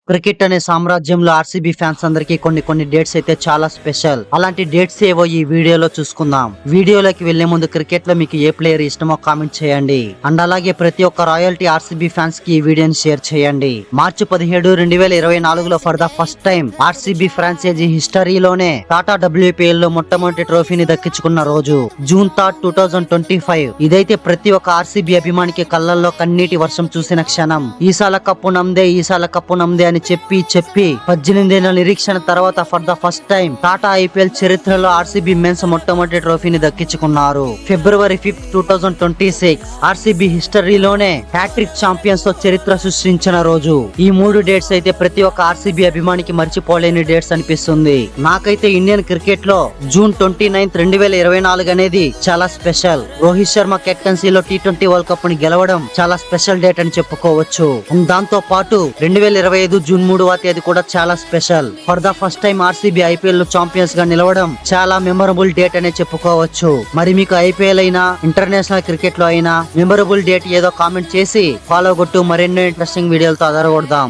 Cricket అనే సామ్రాజ్యంలో RCB fans అందరికీ కొన్ని డేట్స్ అయితే చాలా స్పెషల్. అలాంటి డేట్స్ ఏవో ఈ వీడియోలో చూసుకుందాం. వీడియోలోకి వెళ్లే ముందు క్రికెట్ లో మీకు ఏ ప్లేయర్ ఇష్టమో కామెంట్ చేయండి. అండ్ అలాగే ప్రతి ఒక్క రాయల్టీ ఆర్సీబీ ఫ్యాన్స్ కి ఈ వీడియోని షేర్ చేయండి. మార్చి 17, 2024లో for the first time RCB franchise హిస్టరీలోనే టాటా WPL లో మొట్టమొదటి ట్రోఫీని దక్కించుకున్న రోజు జూన్ 3, 2025. ఇదైతే ప్రతి ఒక్క ఆర్సీబీ అభిమానికి కళ్ళల్లో కన్నీటి వర్షం చూసిన క్షణం. ఈసాల కప్పు నమ్దే అని చెప్పి 18 ఏళ్ల నిరీక్షణ తర్వాత for the first time Tata IPL చరిత్రలో ఆర్సీబీ మెన్స్ మొట్టమొదటి ట్రోఫీని దక్కించుకున్నారు. ఫిబ్రవరి 5, 2026 ఆర్సీబీ హిస్టరీలోనే హ్యాట్రిక్ ఛాంపియన్స్ తో చరిత్ర సృష్టించిన రోజు. ఈ 3 డేట్స్ అయితే ప్రతి ఒక్క ఆర్సీబీ అభిమానికి మర్చిపోలేని డేట్స్ అనిపిస్తుంది. నాకైతే ఇండియన్ క్రికెట్ లో జూన్ 29, 2024 అనేది చాలా స్పెషల్. రోహిత్ శర్మ కెప్టెన్సీలో T20 వరల్డ్ కప్ ని గెలవడం చాలా స్పెషల్ డేట్ అని చెప్పుకోవచ్చు. దాంతో పాటు 2025 జూన్ 3వ తేదీ కూడా చాలా special. For the first time RCB IPL లో ఛాంపియన్స్ గా నిలవడం చాలా మెమరబుల్ డేట్ అనే చెప్పుకోవచ్చు. మరి మీకు IPL అయినా ఇంటర్నేషనల్ క్రికెట్ లో అయినా మెమరబుల్ డేట్ ఏదో కామెంట్ చేసి ఫాలో కొట్టు. మరెన్నో ఇంట్రెస్టింగ్ వీడియోలతో అదరగొడదాం.